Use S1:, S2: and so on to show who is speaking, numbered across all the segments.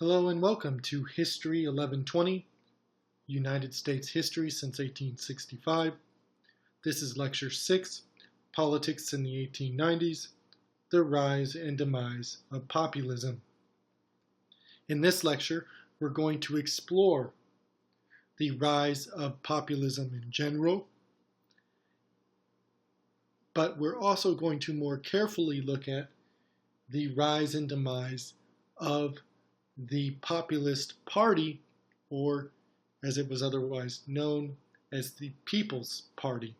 S1: Hello and welcome to History 1120, United States History since 1865. This is Lecture 6, Politics in the 1890s, the Rise and Demise of Populism. In this lecture, we're going to explore the rise of populism in general, but we're also going to more carefully look at the rise and demise of the Populist Party, or as it was otherwise known as the People's Party.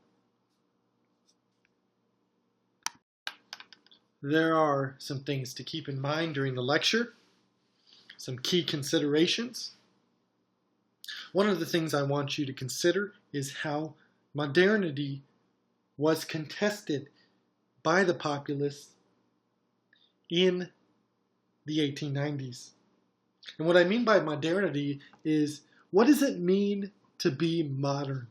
S1: There are some things to keep in mind during the lecture, some key considerations. One of the things I want you to consider is how modernity was contested by the populists in the 1890s. And what I mean by modernity is, what does it mean to be modern?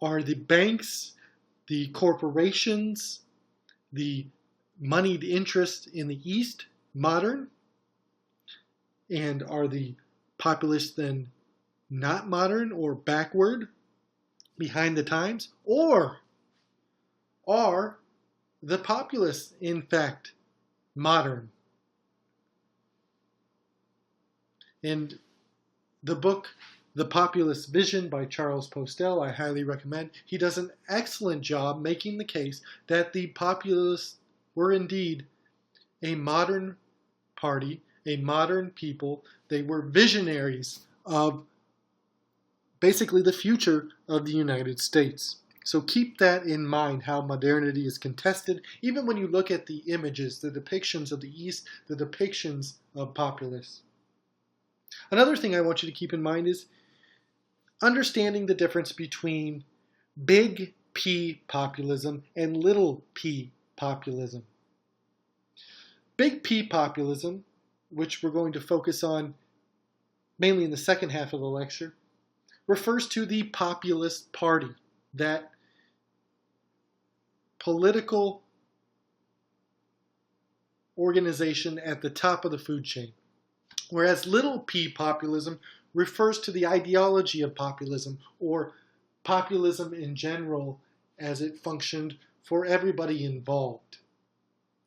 S1: Are the banks, the corporations, the moneyed interests in the East modern? And are the populists then not modern or backward, behind the times? Or are the populists, in fact, modern? In the book, The Populist Vision by Charles Postel, I highly recommend. He does an excellent job making the case that the populists were indeed a modern party, a modern people. They were visionaries of basically the future of the United States. So keep that in mind, how modernity is contested, even when you look at the images, the depictions of the East, the depictions of populists. Another thing I want you to keep in mind is understanding the difference between big P populism and little p populism. Big P populism, which we're going to focus on mainly in the second half of the lecture, refers to the Populist Party, that political organization at the top of the food chain. Whereas little p populism refers to the ideology of populism, or populism in general as it functioned for everybody involved.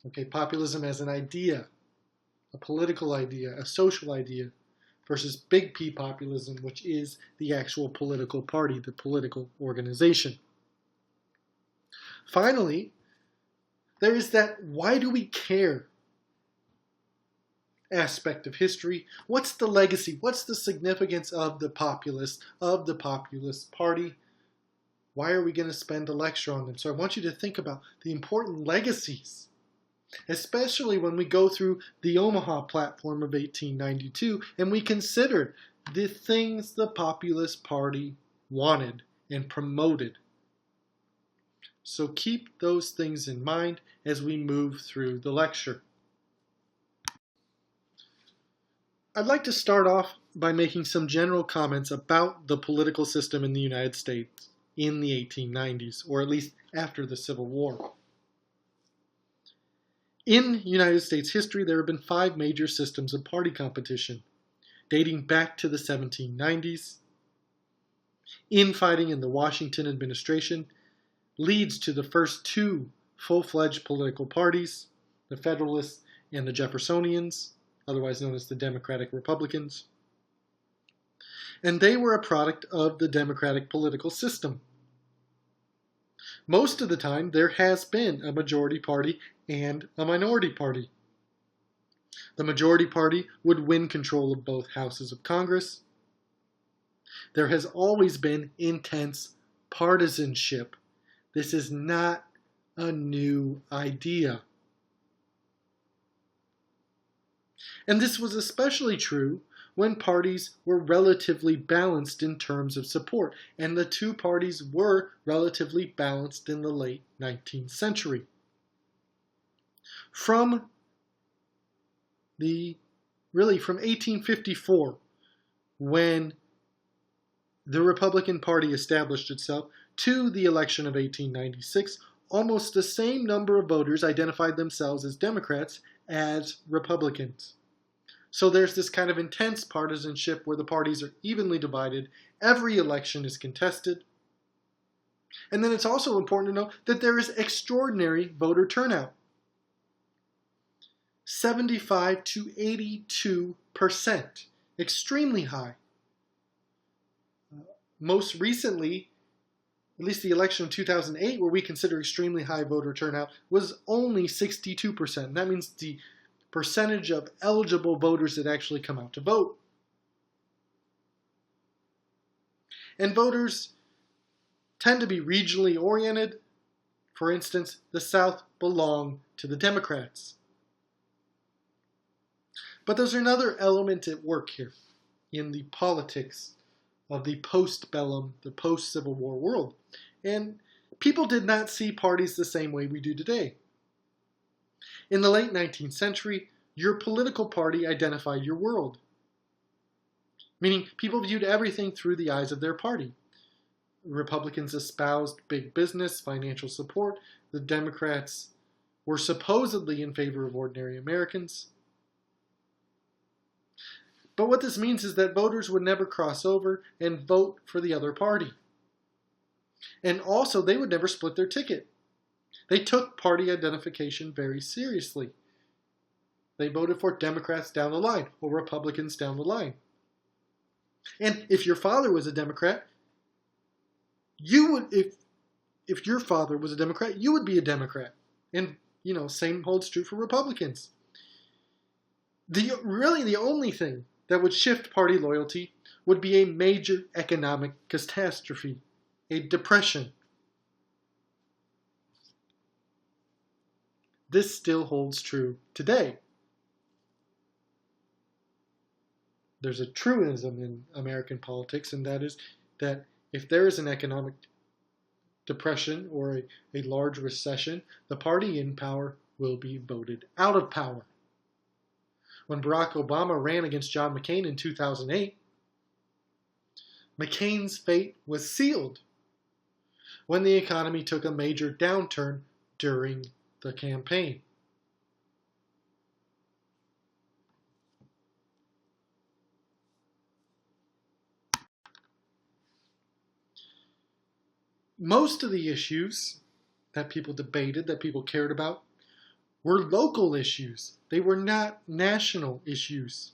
S1: Okay, populism as an idea, a political idea, a social idea, versus big P populism, which is the actual political party, the political organization. Finally, there is that why do we care aspect of history. What's the legacy? What's the significance of the populists, of the Populist Party? Why are we going to spend a lecture on them? So I want you to think about the important legacies, especially when we go through the Omaha Platform of 1892 and we consider the things the Populist Party wanted and promoted. So keep those things in mind as we move through the lecture. I'd like to start off by making some general comments about the political system in the United States in the 1890s, or at least after the Civil War. In United States history, there have been 5 major systems of party competition, dating back to the 1790s. Infighting in the Washington administration leads to the first 2 full-fledged political parties, the Federalists and the Jeffersonians, otherwise known as the Democratic Republicans. And they were a product of the democratic political system. Most of the time, there has been a majority party and a minority party. The majority party would win control of both houses of Congress. There has always been intense partisanship. This is not a new idea. And this was especially true when parties were relatively balanced in terms of support, and the 2 parties were relatively balanced in the late 19th century. From 1854, when the Republican Party established itself, to the election of 1896, almost the same number of voters identified themselves as Democrats as Republicans. So there's this kind of intense partisanship where the parties are evenly divided. Every election is contested. And then it's also important to note that there is extraordinary voter turnout. 75 to 82%. Extremely high. Most recently, at least the election of 2008, where we consider extremely high voter turnout, was only 62%. That means the percentage of eligible voters that actually come out to vote. And voters tend to be regionally oriented. For instance, the South belong to the Democrats. But there's another element at work here in the politics of the post-bellum, the post-Civil War world. And people did not see parties the same way we do today. In the late 19th century, your political party identified your world. Meaning, people viewed everything through the eyes of their party. Republicans espoused big business, financial support. The Democrats were supposedly in favor of ordinary Americans. But what this means is that voters would never cross over and vote for the other party. And also, they would never split their ticket. They took party identification very seriously. They voted for Democrats down the line or Republicans down the line. And if your father was a Democrat, you would, if your father was a Democrat, you would be a Democrat. And, same holds true for Republicans. Really the only thing that would shift party loyalty would be a major economic catastrophe, a depression. This still holds true today. There's a truism in American politics, and that is that if there is an economic depression or a large recession, the party in power will be voted out of power. When Barack Obama ran against John McCain in 2008, McCain's fate was sealed when the economy took a major downturn during the campaign. Most of the issues that people debated, that people cared about, were local issues. They were not national issues.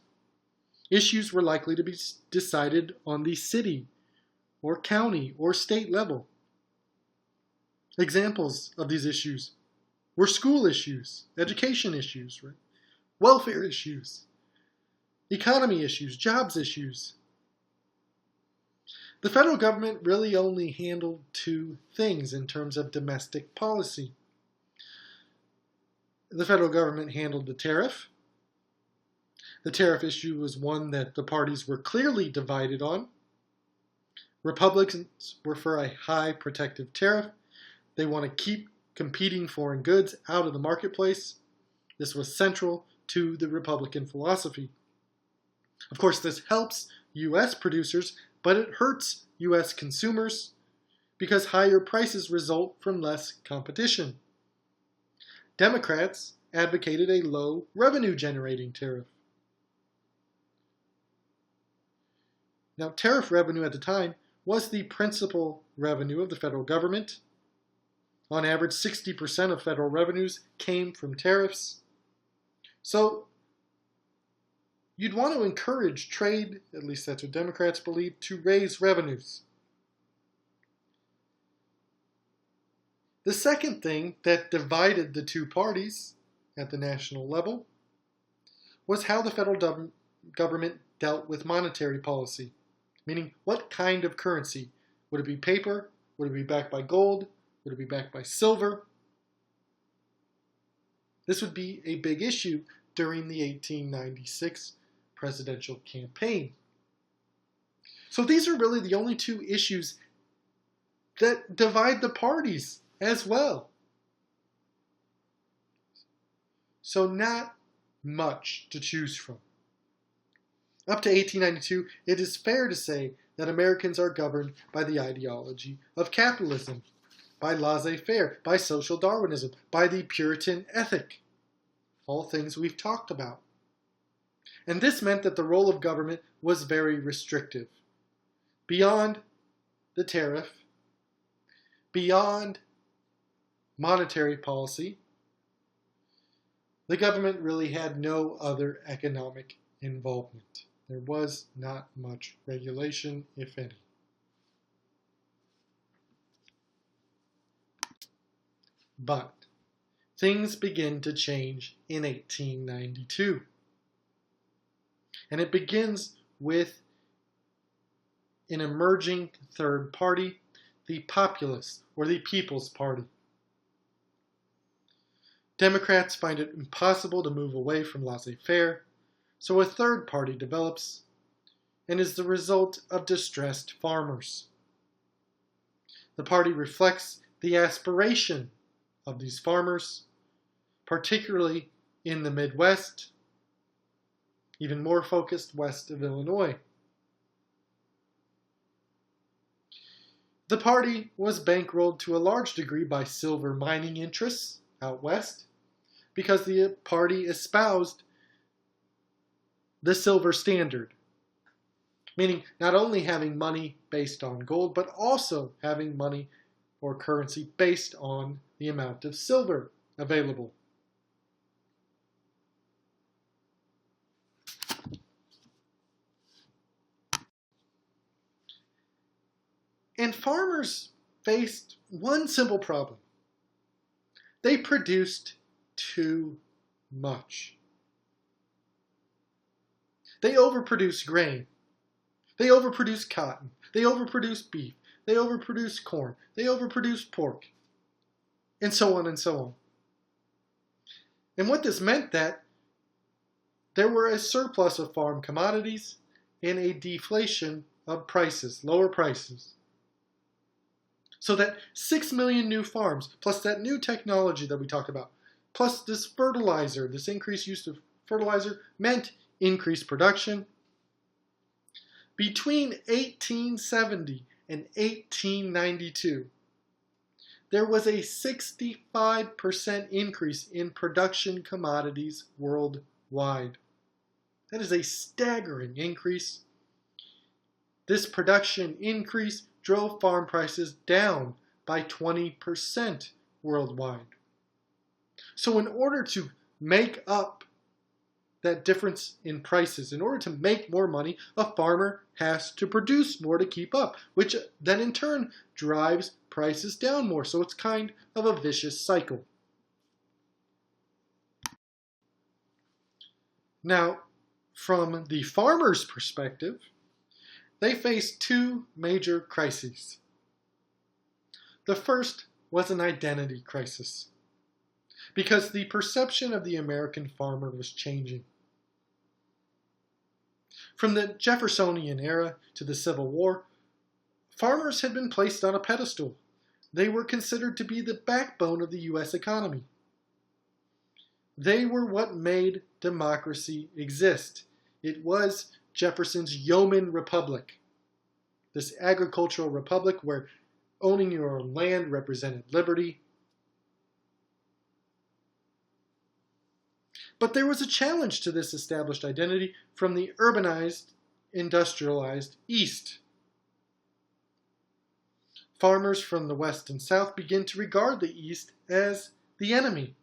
S1: Issues were likely to be decided on the city or county or state level. Examples of these issues were school issues, education issues, right? Welfare issues, economy issues, jobs issues. The federal government really only handled two things in terms of domestic policy. The federal government handled the tariff. The tariff issue was one that the parties were clearly divided on. Republicans were for a high protective tariff. They want to keep competing foreign goods out of the marketplace. This was central to the Republican philosophy. Of course, this helps U.S. producers, but it hurts U.S. consumers because higher prices result from less competition. Democrats advocated a low revenue-generating tariff. Now, tariff revenue at the time was the principal revenue of the federal government. On average, 60% of federal revenues came from tariffs. So, you'd want to encourage trade, at least that's what Democrats believe, to raise revenues. The second thing that divided the two parties at the national level was how the federal government dealt with monetary policy, meaning what kind of currency. Would it be paper? Would it be backed by gold? Would it be backed by silver? This would be a big issue during the 1896 presidential campaign. So these are really the only two issues that divide the parties as well. So not much to choose from. Up to 1892, it is fair to say that Americans are governed by the ideology of capitalism, by laissez-faire, by social Darwinism, by the Puritan ethic. all things we've talked about. And this meant that the role of government was very restrictive. Beyond the tariff, beyond monetary policy, the government really had no other economic involvement. There was not much regulation, if any. But things begin to change in 1892. And it begins with an emerging third party, the Populists, or the People's Party. Democrats find it impossible to move away from laissez-faire, so a third party develops and is the result of distressed farmers. The party reflects the aspiration of these farmers, particularly in the Midwest, even more focused west of Illinois. The party was bankrolled to a large degree by silver mining interests out west, because the party espoused the silver standard, meaning not only having money based on gold, but also having money or currency based on the amount of silver available. And farmers faced one simple problem. They produced too much. They overproduced grain. They overproduced cotton. They overproduced beef. They overproduced corn. They overproduced pork. And so on and so on. And what this meant that there were a surplus of farm commodities and a deflation of prices, lower prices. So that 6 million new farms, plus that new technology that we talked about, plus this fertilizer, this increased use of fertilizer, meant increased production. Between 1870 and 1892, there was a 65% increase in production commodities worldwide. That is a staggering increase. This production increase drove farm prices down by 20% worldwide. So in order to make up that difference in prices, in order to make more money, a farmer has to produce more to keep up, which then in turn drives prices down more. So it's kind of a vicious cycle. Now, from the farmer's perspective, they faced two major crises. The first was an identity crisis, because the perception of the American farmer was changing. From the Jeffersonian era to the Civil War, farmers had been placed on a pedestal. They were considered to be the backbone of the U.S. economy. They were what made democracy exist. It was Jefferson's yeoman republic, this agricultural republic where owning your own land represented liberty. But there was a challenge to this established identity from the urbanized, industrialized East. Farmers from the West and South began to regard the East as the enemy.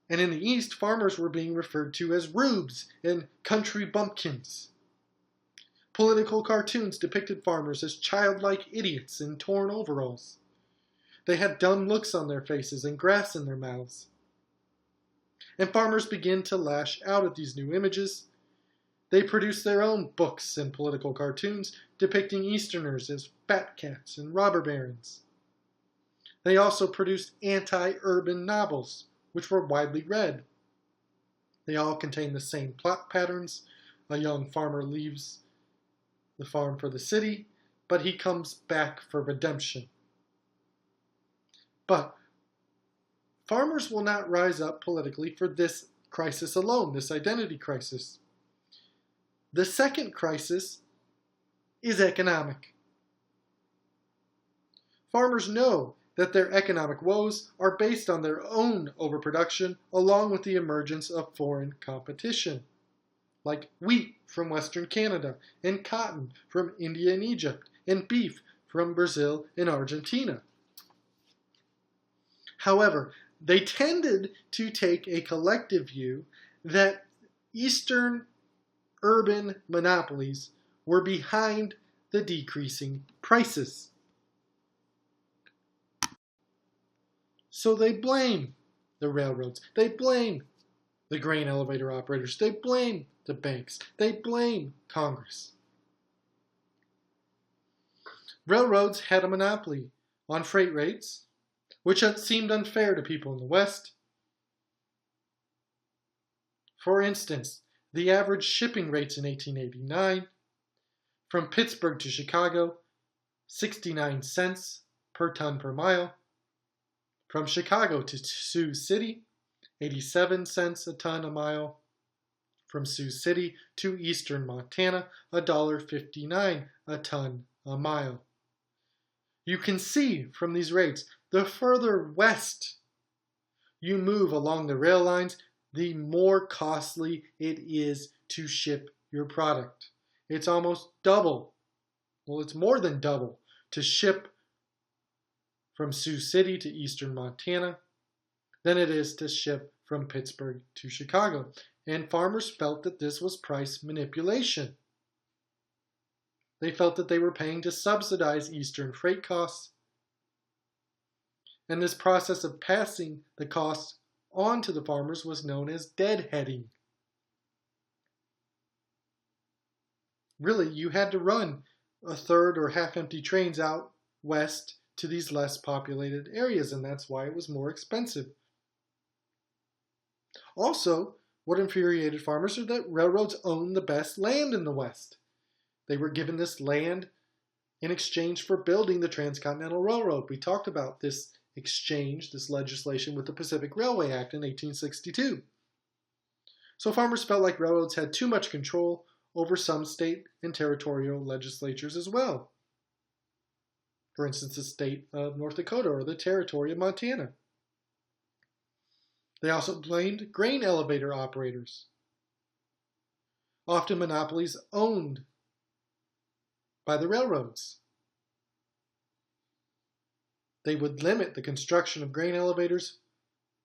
S1: And in the East, farmers were being referred to as rubes and country bumpkins. Political cartoons depicted farmers as childlike idiots in torn overalls. They had dumb looks on their faces and grass in their mouths. And farmers began to lash out at these new images. They produced their own books and political cartoons depicting Easterners as fat cats and robber barons. They also produced anti-urban novels, which were widely read. They all contain the same plot patterns. A young farmer leaves the farm for the city, but he comes back for redemption. But farmers will not rise up politically for this crisis alone, this identity crisis. The second crisis is economic. Farmers know that their economic woes are based on their own overproduction along with the emergence of foreign competition, like wheat from Western Canada, and cotton from India and Egypt, and beef from Brazil and Argentina. However, they tended to take a collective view that Eastern urban monopolies were behind the decreasing prices. So they blame the railroads, they blame the grain elevator operators, they blame the banks, they blame Congress. Railroads had a monopoly on freight rates, which seemed unfair to people in the West. For instance, the average shipping rates in 1889 from Pittsburgh to Chicago, 69 cents per ton per mile. From Chicago to Sioux City, 87 cents a ton a mile. From Sioux City to eastern Montana, $1.59 a ton a mile. You can see from these rates, the further west you move along the rail lines, the more costly it is to ship your product. It's almost double, well, it's more than double to ship from Sioux City to eastern Montana than it is to ship from Pittsburgh to Chicago. And farmers felt that this was price manipulation. They felt that they were paying to subsidize eastern freight costs. And this process of passing the costs on to the farmers was known as deadheading. Really, you had to run a third or half-empty trains out west to these less populated areas, and that's why it was more expensive. Also, what infuriated farmers is that railroads owned the best land in the West. They were given this land in exchange for building the Transcontinental Railroad. We talked about this exchange, this legislation with the Pacific Railway Act in 1862. So farmers felt like railroads had too much control over some state and territorial legislatures as well. For instance, the state of North Dakota or the territory of Montana. They also blamed grain elevator operators, often monopolies owned by the railroads. They would limit the construction of grain elevators.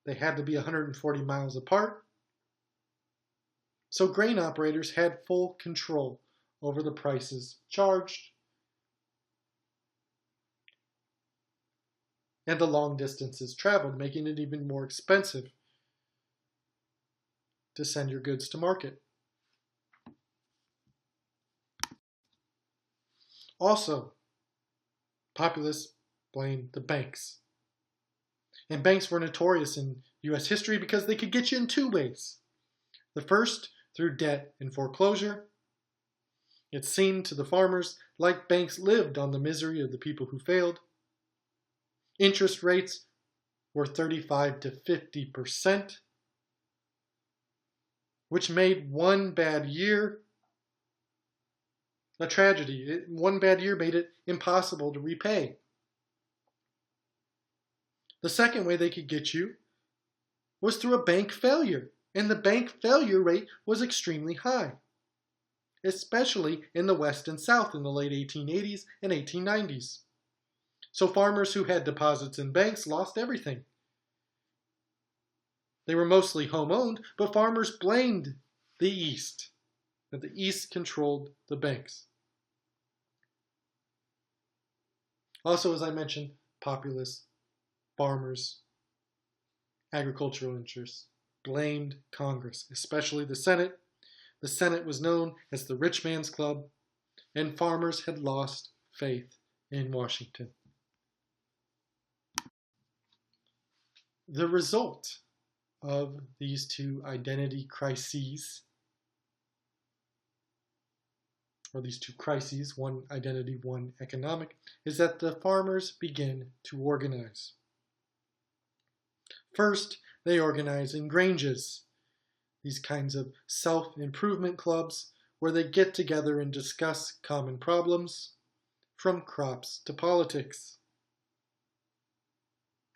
S1: They had to be 140 miles apart. So grain operators had full control over the prices charged and the long distances traveled, making it even more expensive to send your goods to market. Also, populists blamed the banks. And banks were notorious in U.S. history because they could get you in two ways. The first, through debt and foreclosure. It seemed to the farmers like banks lived on the misery of the people who failed. Interest rates were 35 to 50%, which made one bad year a tragedy. One bad year made it impossible to repay. The second way they could get you was through a bank failure, and the bank failure rate was extremely high, especially in the West and South in the late 1880s and 1890s. So farmers who had deposits in banks lost everything. They were mostly home-owned, but farmers blamed the East, that the East controlled the banks. Also, as I mentioned, populists, farmers, agricultural interests blamed Congress, especially the Senate. The Senate was known as the rich man's club, and farmers had lost faith in Washington. The result of these two identity crises, or these two crises, one identity, one economic, is that the farmers begin to organize. First, they organize in granges, these kinds of self-improvement clubs where they get together and discuss common problems, from crops to politics.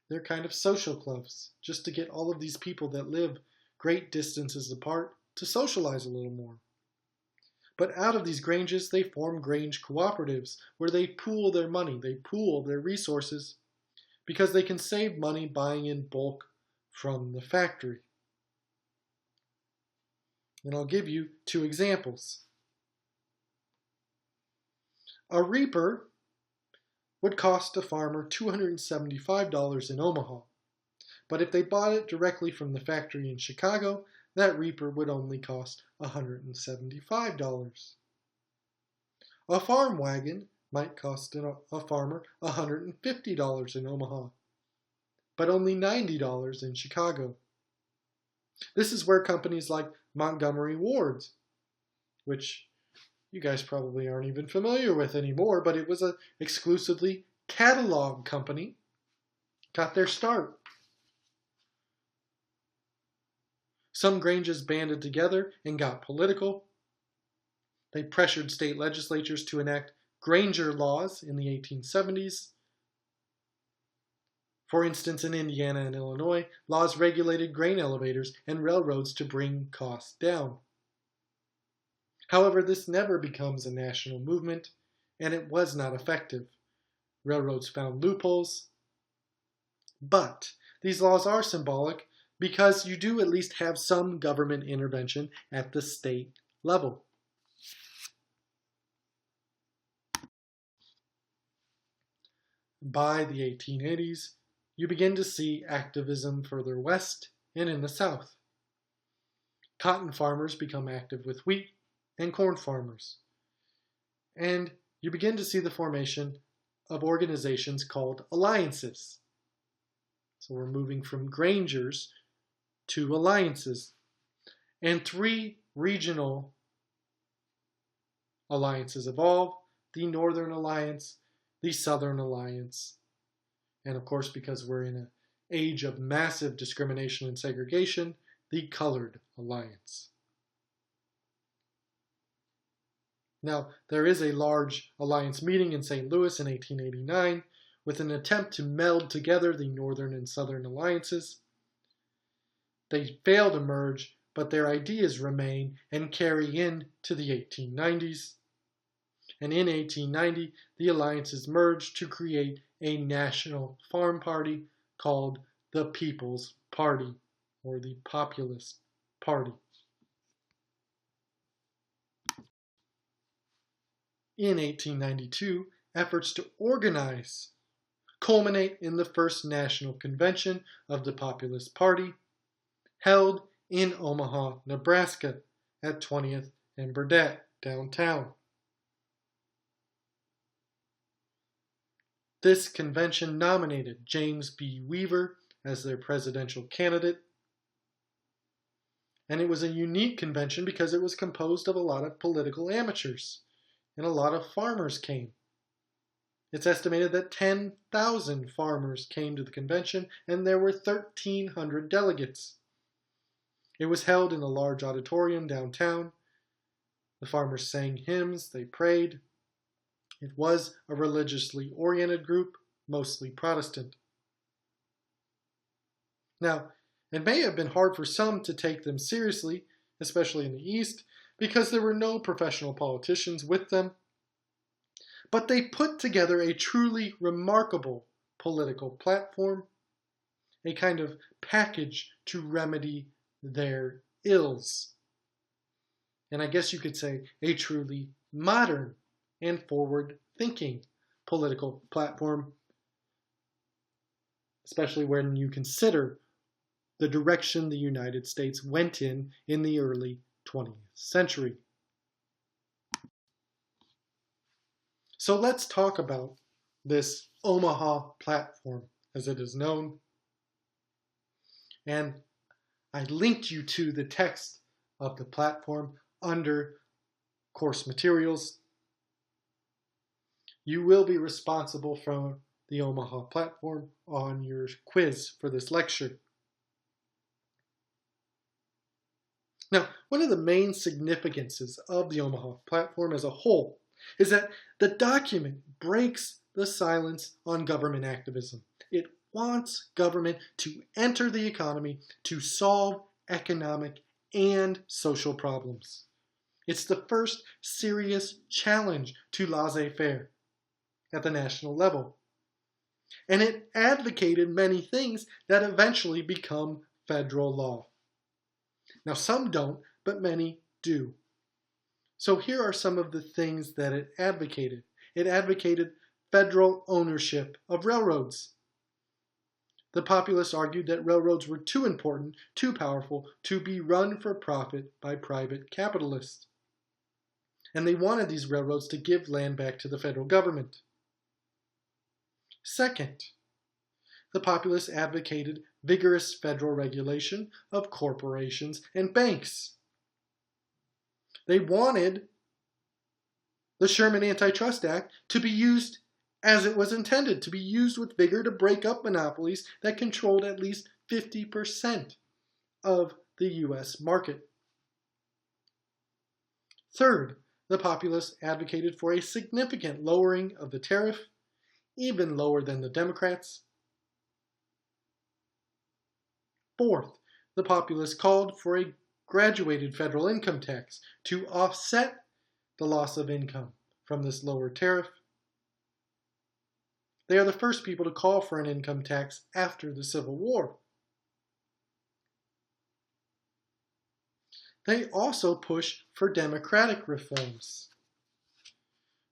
S1: They're kind of social clubs, just to get all of these people that live great distances apart to socialize a little more. But out of these granges, they form grange cooperatives where they pool their money, they pool their resources, because they can save money buying in bulk from the factory. And I'll give you two examples. A reaper would cost a farmer $275 in Omaha, but if they bought it directly from the factory in Chicago, that reaper would only cost $175. A farm wagon might cost a farmer $150 in Omaha, but only $90 in Chicago. This is where companies like Montgomery Ward, which you guys probably aren't even familiar with anymore, but it was an exclusively catalog company, got their start. Some granges banded together and got political. They pressured state legislatures to enact Granger laws in the 1870s. For instance, in Indiana and Illinois, laws regulated grain elevators and railroads to bring costs down. However, this never becomes a national movement, and it was not effective. Railroads found loopholes. But these laws are symbolic because you do at least have some government intervention at the state level. By the 1880s, you begin to see activism further west and in the South. Cotton farmers become active with wheat and corn farmers. And you begin to see the formation of organizations called alliances. So we're moving from grangers to alliances. And 3 regional alliances evolve: the Northern Alliance, the Southern Alliance, and of course, because we're in an age of massive discrimination and segregation, the Colored Alliance. Now, there is a large alliance meeting in St. Louis in 1889 with an attempt to meld together the Northern and Southern alliances. They fail to merge, but their ideas remain and carry into the 1890s. And in 1890, the alliances merged to create a national farm party called the People's Party, or the Populist Party. In 1892, efforts to organize culminate in the first national convention of the Populist Party, held in Omaha, Nebraska, at 20th and Burdett, downtown. This convention nominated James B. Weaver as their presidential candidate. And it was a unique convention because it was composed of a lot of political amateurs, and a lot of farmers came. It's estimated that 10,000 farmers came to the convention, and there were 1,300 delegates. It was held in a large auditorium downtown. The farmers sang hymns, they prayed. It was a religiously oriented group, mostly Protestant. Now, it may have been hard for some to take them seriously, especially in the East, because there were no professional politicians with them. But they put together a truly remarkable political platform, a kind of package to remedy their ills. And I guess you could say a truly modern and forward-thinking political platform, especially when you consider the direction the United States went in the early 20th century. So let's talk about this Omaha platform, as it is known. And I linked you to the text of the platform under course materials. You will be responsible for the Omaha platform on your quiz for this lecture. Now, one of the main significances of the Omaha platform as a whole is that the document breaks the silence on government activism. It wants government to enter the economy to solve economic and social problems. It's the first serious challenge to laissez-faire at the national level. And it advocated many things that eventually become federal law. Now, some don't, but many do. So here are some of the things that it advocated. It advocated federal ownership of railroads. The populists argued that railroads were too important, too powerful to be run for profit by private capitalists. And they wanted these railroads to give land back to the federal government. Second, the populists advocated vigorous federal regulation of corporations and banks. They wanted the Sherman Antitrust Act to be used as it was intended, to be used with vigor to break up monopolies that controlled at least 50% of the U.S. market. Third, the populists advocated for a significant lowering of the tariff, even lower than the Democrats. Fourth, the populists called for a graduated federal income tax to offset the loss of income from this lower tariff. They are the first people to call for an income tax after the Civil War. They also push for democratic reforms.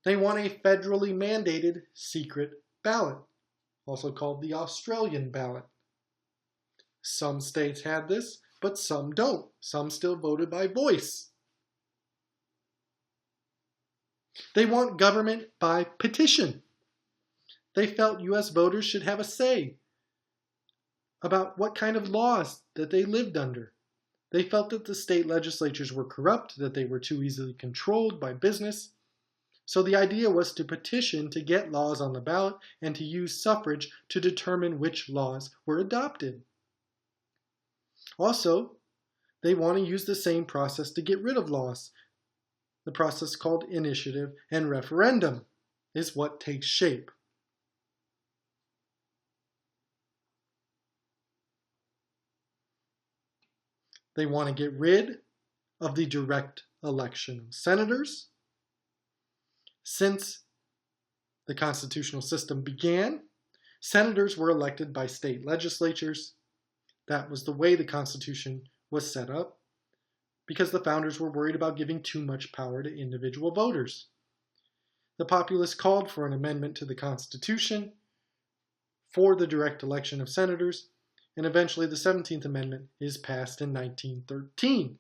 S1: They want a federally mandated secret ballot, also called the Australian ballot. Some states had this, but some don't. Some still voted by voice. They want government by petition. They felt U.S. voters should have a say about what kind of laws that they lived under. They felt that the state legislatures were corrupt, that they were too easily controlled by business. So the idea was to petition to get laws on the ballot and to use suffrage to determine which laws were adopted. Also, they want to use the same process to get rid of laws. The process called initiative and referendum is what takes shape. They want to get rid of the direct election of senators. Since the constitutional system began, senators were elected by state legislatures. That was the way the Constitution was set up, because the founders were worried about giving too much power to individual voters. The populists called for an amendment to the Constitution for the direct election of senators, and eventually the 17th Amendment is passed in 1913.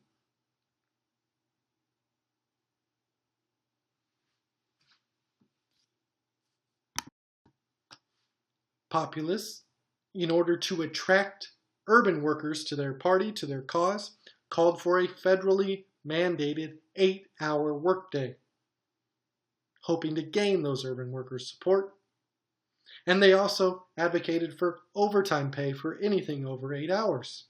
S1: Populists, in order to attract urban workers to their party, to their cause, called for a federally mandated 8-hour workday, hoping to gain those urban workers' support. And they also advocated for overtime pay for anything over 8 hours.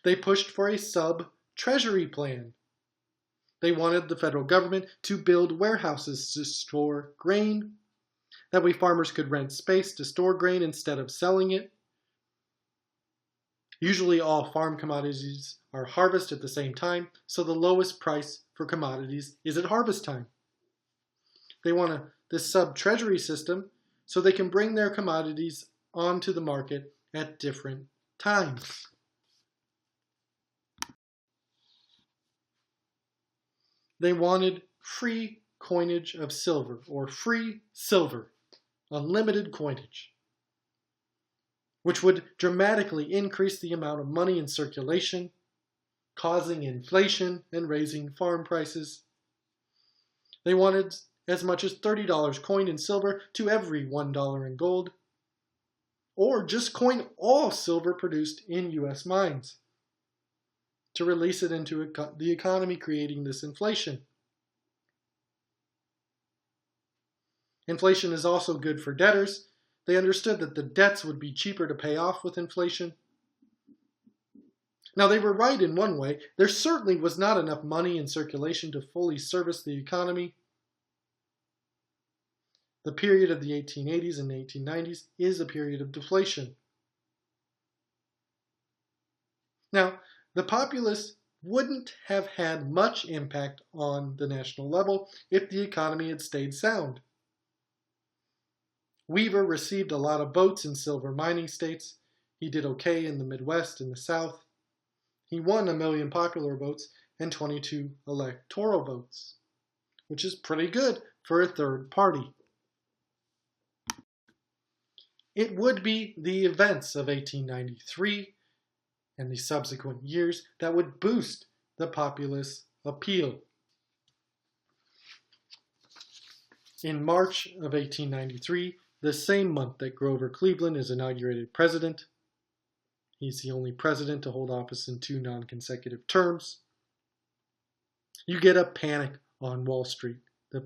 S1: They pushed for a sub-treasury plan. They wanted the federal government to build warehouses to store grain. That way farmers could rent space to store grain instead of selling it. Usually all farm commodities are harvested at the same time, so the lowest price for commodities is at harvest time. They want this sub-treasury system so they can bring their commodities onto the market at different times. They wanted free coinage of silver, or free silver, unlimited coinage, which would dramatically increase the amount of money in circulation, causing inflation and raising farm prices. They wanted as much as $30 coined in silver to every $1 in gold, or just coin all silver produced in U.S. mines to release it into the economy, creating this inflation. Inflation is also good for debtors. They understood that the debts would be cheaper to pay off with inflation. Now, they were right in one way. There certainly was not enough money in circulation to fully service the economy. The period of the 1880s and 1890s is a period of deflation. Now, the populace wouldn't have had much impact on the national level if the economy had stayed sound. Weaver received a lot of votes in silver mining states. He did okay in the Midwest and the South. He won 1 million popular votes and 22 electoral votes, which is pretty good for a third party. It would be the events of 1893 and the subsequent years that would boost the populist appeal. In March of 1893, the same month that Grover Cleveland is inaugurated president, he's the only president to hold office in 2 non-consecutive terms, you get a panic on Wall Street, the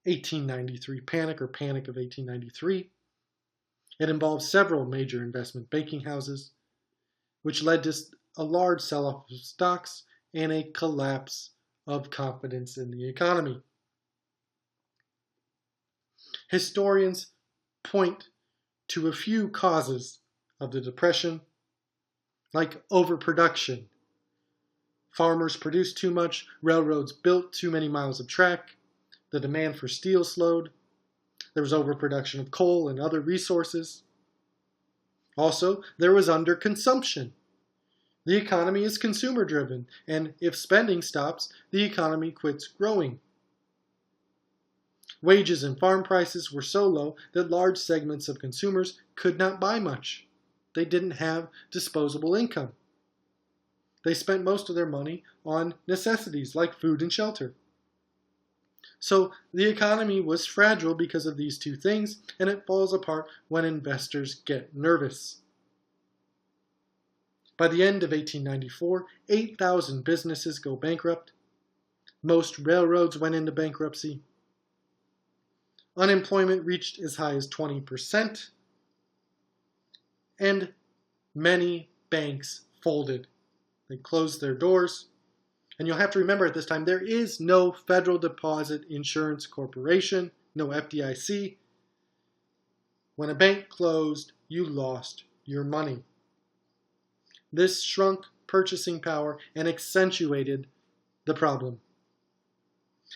S1: 1893 panic or Panic of 1893. It involves several major investment banking houses, which led to a large sell-off of stocks and a collapse of confidence in the economy. Historians point to a few causes of the Depression, like overproduction. Farmers produced too much, railroads built too many miles of track, the demand for steel slowed, there was overproduction of coal and other resources. Also, there was underconsumption. The economy is consumer-driven, and if spending stops, the economy quits growing. Wages and farm prices were so low that large segments of consumers could not buy much. They didn't have disposable income. They spent most of their money on necessities like food and shelter. So the economy was fragile because of these two things, and it falls apart when investors get nervous. By the end of 1894, 8,000 businesses go bankrupt. Most railroads went into bankruptcy. Unemployment reached as high as 20%, and many banks folded. They closed their doors. And you'll have to remember at this time, there is no Federal Deposit Insurance Corporation, no FDIC. When a bank closed, you lost your money. This shrunk purchasing power and accentuated the problem.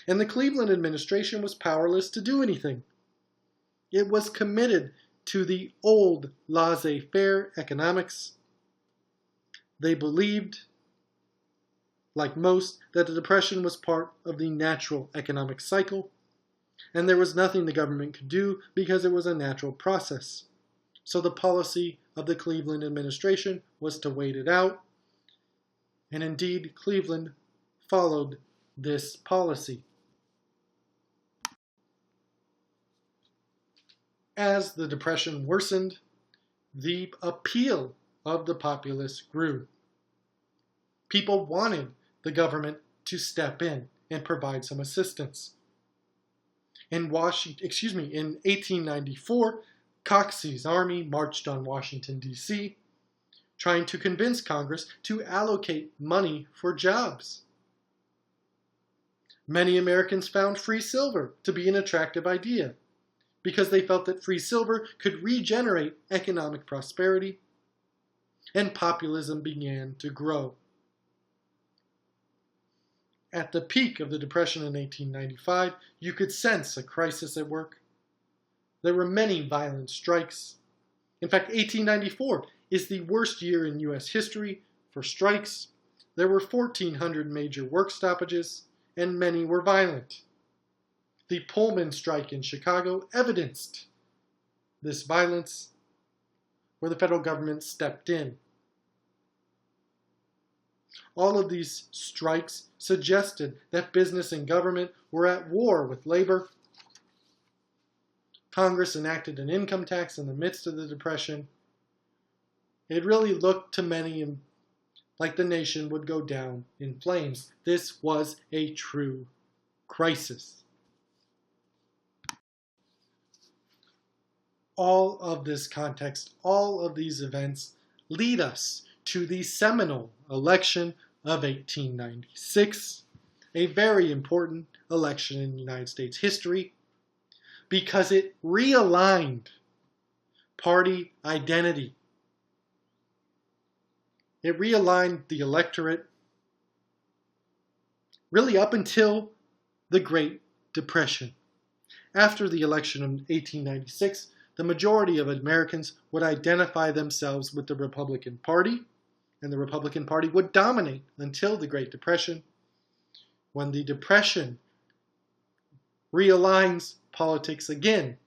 S1: And the Cleveland administration was powerless to do anything. It was committed to the old laissez-faire economics. They believed, like most, that the Depression was part of the natural economic cycle, and there was nothing the government could do because it was a natural process. So the policy of the Cleveland administration was to wait it out, and indeed Cleveland followed this policy. As the Depression worsened, the appeal of the populace grew. People wanted the government to step in and provide some assistance. In 1894, Coxey's army marched on Washington, D.C., trying to convince Congress to allocate money for jobs. Many Americans found free silver to be an attractive idea because they felt that free silver could regenerate economic prosperity, and populism began to grow. At the peak of the Depression in 1895, you could sense a crisis at work. There were many violent strikes. In fact, 1894 is the worst year in U.S. history for strikes. There were 1,400 major work stoppages, and many were violent. The Pullman strike in Chicago evidenced this violence, where the federal government stepped in. All of these strikes suggested that business and government were at war with labor. Congress enacted an income tax in the midst of the Depression. It really looked to many like the nation would go down in flames. This was a true crisis. All of this context, all of these events lead us to the seminal election of 1896, a very important election in United States history. because it realigned party identity. It realigned the electorate really up until the Great Depression. After the election of 1896, the majority of Americans would identify themselves with the Republican Party, and the Republican Party would dominate until the Great Depression, when the Depression realigns politics again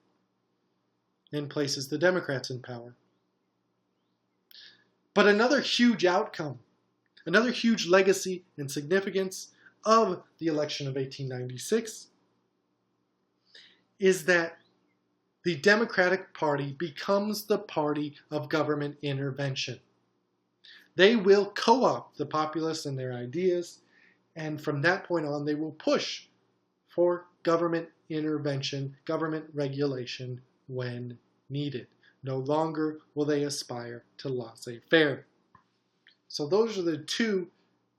S1: and places the Democrats in power. But another huge outcome, another huge legacy and significance of the election of 1896 is that the Democratic Party becomes the party of government intervention. They will co-opt the populace and their ideas, and from that point on, they will push for government intervention, government regulation when needed. No longer will they aspire to laissez-faire. So those are the two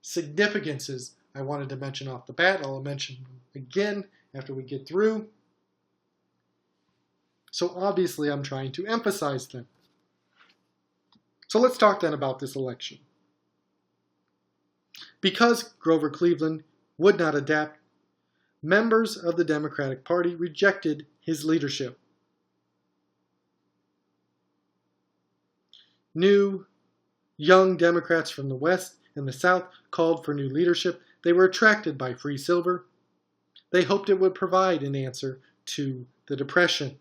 S1: significances I wanted to mention off the bat. I'll mention them again after we get through. So obviously I'm trying to emphasize them. So let's talk then about this election. Because Grover Cleveland would not adapt, members of the Democratic Party rejected his leadership. New, young Democrats from the West and the South called for new leadership. They were attracted by free silver. They hoped it would provide an answer to the Depression.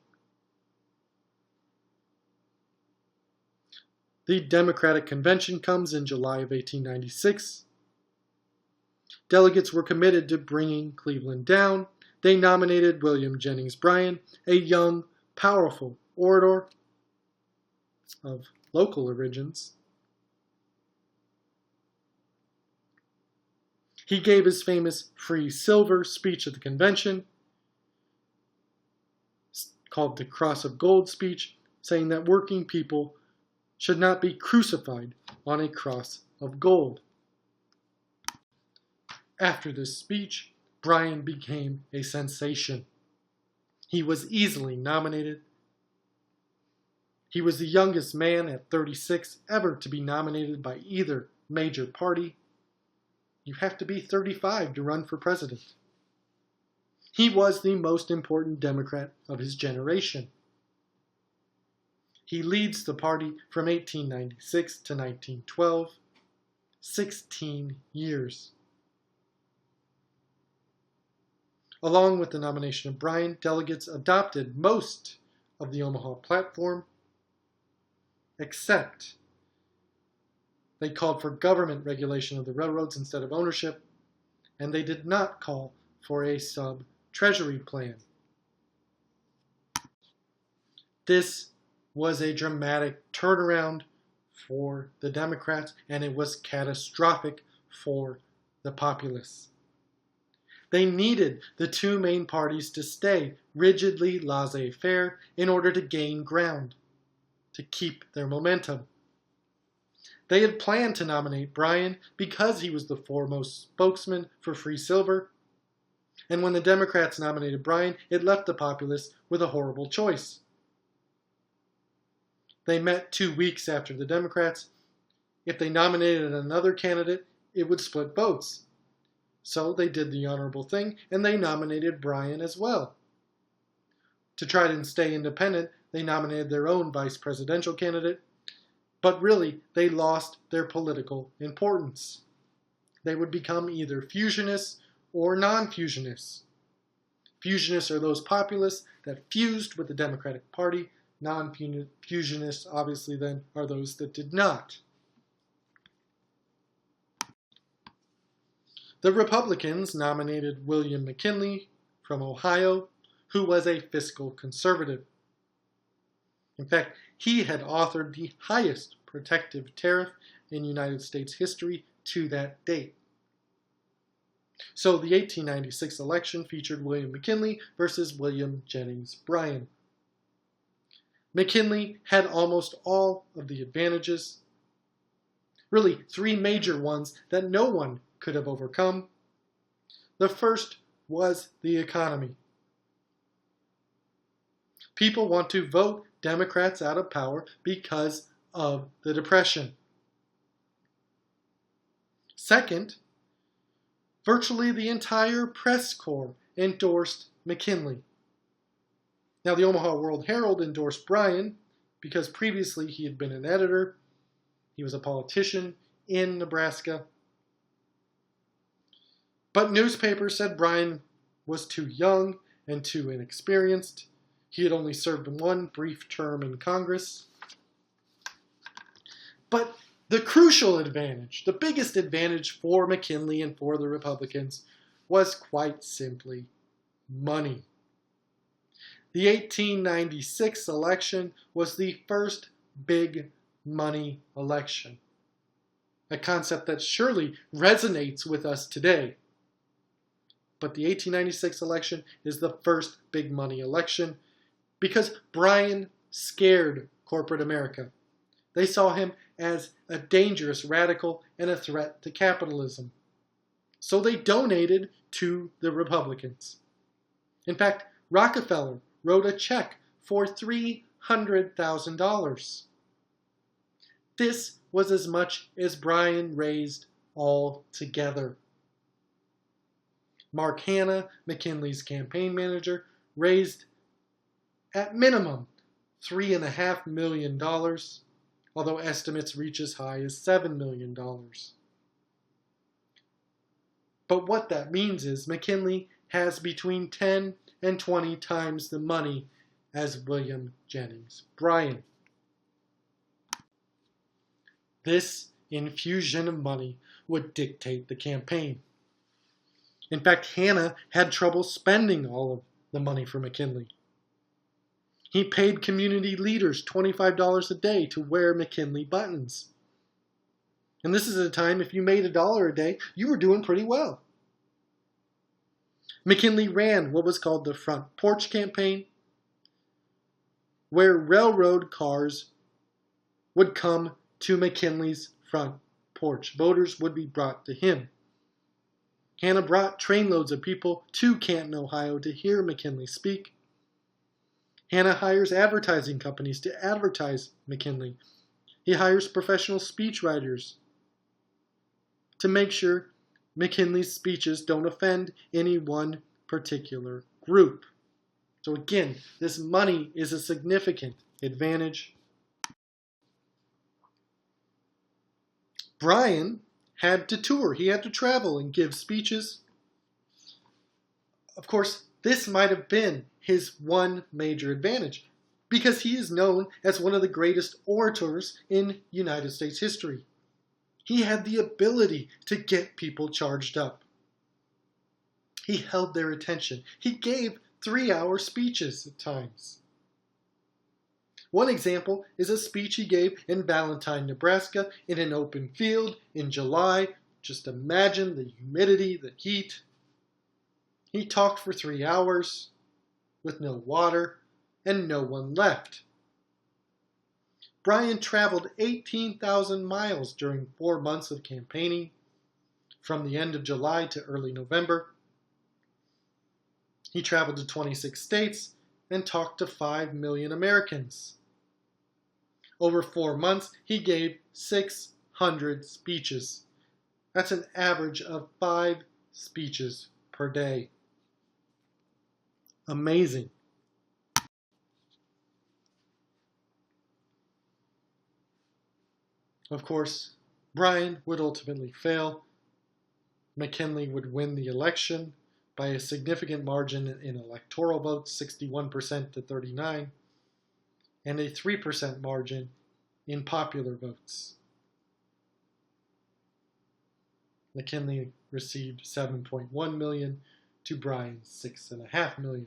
S1: The Democratic Convention comes in July of 1896. Delegates were committed to bringing Cleveland down. They nominated William Jennings Bryan, a young, powerful orator of local origins. He gave his famous Free Silver speech at the convention, called the Cross of Gold speech, saying that working people should not be crucified on a cross of gold. After this speech, Bryan became a sensation. He was easily nominated. He was the youngest man at 36 ever to be nominated by either major party. You have to be 35 to run for president. He was the most important Democrat of his generation. He leads the party from 1896 to 1912, 16 years. Along with the nomination of Bryan, delegates adopted most of the Omaha platform, except they called for government regulation of the railroads instead of ownership, and they did not call for a sub-treasury plan. This was a dramatic turnaround for the Democrats, and it was catastrophic for the populace. They needed the two main parties to stay rigidly laissez-faire in order to gain ground, to keep their momentum. They had planned to nominate Bryan because he was the foremost spokesman for free silver, and when the Democrats nominated Bryan, it left the populace with a horrible choice. They met 2 weeks after the Democrats. If they nominated another candidate, it would split votes. So they did the honorable thing, and they nominated Bryan as well. To try to stay independent, they nominated their own vice presidential candidate, but really, they lost their political importance. They would become either fusionists or non-fusionists. Fusionists are those populists that fused with the Democratic Party. Non-fusionists, obviously, then, are those that did not. The Republicans nominated William McKinley from Ohio, who was a fiscal conservative. In fact, he had authored the highest protective tariff in United States history to that date. So the 1896 election featured William McKinley versus William Jennings Bryan. McKinley had almost all of the advantages, really 3 major ones that no one could have overcome. The first was the economy. People want to vote Democrats out of power because of the Depression. Second, virtually the entire press corps endorsed McKinley. Now, the Omaha World-Herald endorsed Bryan because previously he had been an editor. He was a politician in Nebraska. But newspapers said Bryan was too young and too inexperienced. He had only served one brief term in Congress. But the crucial advantage, the biggest advantage for McKinley and for the Republicans, was quite simply money. The 1896 election was the first big money election, a concept that surely resonates with us today. But the 1896 election is the first big money election because Bryan scared corporate America. They saw him as a dangerous radical and a threat to capitalism. So they donated to the Republicans. In fact, Rockefeller wrote a check for $300,000. This was as much as Bryan raised all together. Mark Hanna, McKinley's campaign manager, raised at minimum $3.5 million, although estimates reach as high as $7 million. But what that means is McKinley has between 10 and 20 times the money as William Jennings Bryan. This infusion of money would dictate the campaign. In fact, Hanna had trouble spending all of the money for McKinley. He paid community leaders $25 a day to wear McKinley buttons. And this is a time, if you made $1 a day, you were doing pretty well. McKinley ran what was called the Front Porch Campaign, where railroad cars would come to McKinley's front porch. Voters would be brought to him. Hanna brought trainloads of people to Canton, Ohio to hear McKinley speak. Hanna hires advertising companies to advertise McKinley. He hires professional speechwriters to make sure McKinley's speeches don't offend any one particular group. So again, this money is a significant advantage. Bryan had to tour. He had to travel and give speeches. Of course, this might have been his one major advantage because he is known as one of the greatest orators in United States history. He had the ability to get people charged up. He held their attention. He gave 3-hour speeches at times. One example is a speech he gave in Valentine, Nebraska, in an open field in July. Just imagine the humidity, the heat. He talked for 3 hours with no water, and no one left. Bryan traveled 18,000 miles during 4 months of campaigning, from the end of July to early November. He traveled to 26 states and talked to 5 million Americans. Over 4 months, he gave 600 speeches. That's an average of 5 speeches per day. Amazing. Of course, Bryan would ultimately fail. McKinley would win the election by a significant margin in electoral votes, 61% to 39%, and a 3% margin in popular votes. McKinley received 7.1 million to Bryan's 6.5 million.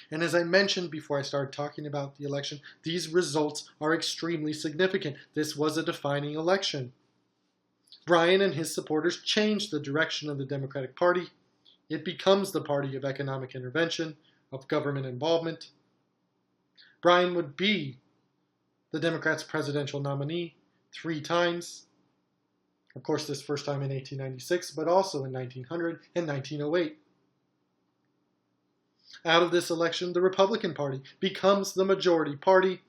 S1: And as I mentioned before I started talking about the election, these results are extremely significant. This was a defining election. Bryan and his supporters changed the direction of the Democratic Party. It becomes the party of economic intervention, of government involvement. Bryan would be the Democrats' presidential nominee 3 times. Of course, this first time in 1896, but also in 1900 and 1908. Out of this election, the Republican Party becomes the majority party,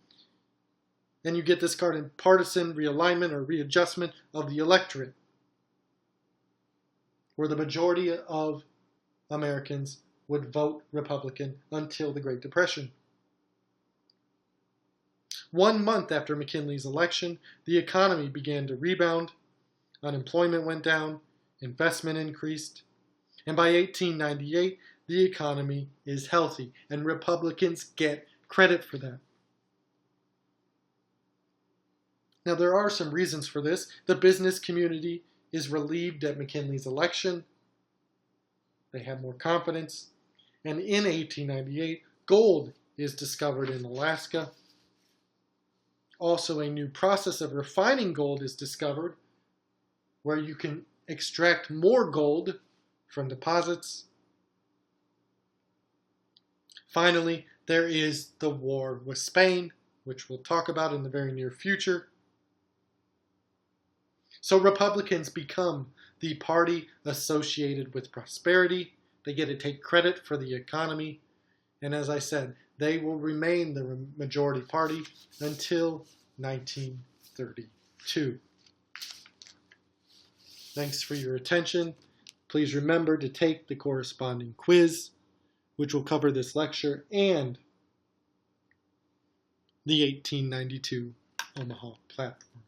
S1: and you get this partisan realignment or readjustment of the electorate, where the majority of Americans would vote Republican until the Great Depression. 1 month after McKinley's election, the economy began to rebound, unemployment went down, investment increased, and by 1898, the economy is healthy, and Republicans get credit for that. Now, there are some reasons for this. The business community is relieved at McKinley's election. They have more confidence. And in 1898, gold is discovered in Alaska. Also, a new process of refining gold is discovered, where you can extract more gold from deposits. Finally, there is the war with Spain, which we'll talk about in the very near future. So Republicans become the party associated with prosperity. They get to take credit for the economy. And as I said, they will remain the majority party until 1932. Thanks for your attention. Please remember to take the corresponding quiz, which will cover this lecture and the 1892 Omaha platform.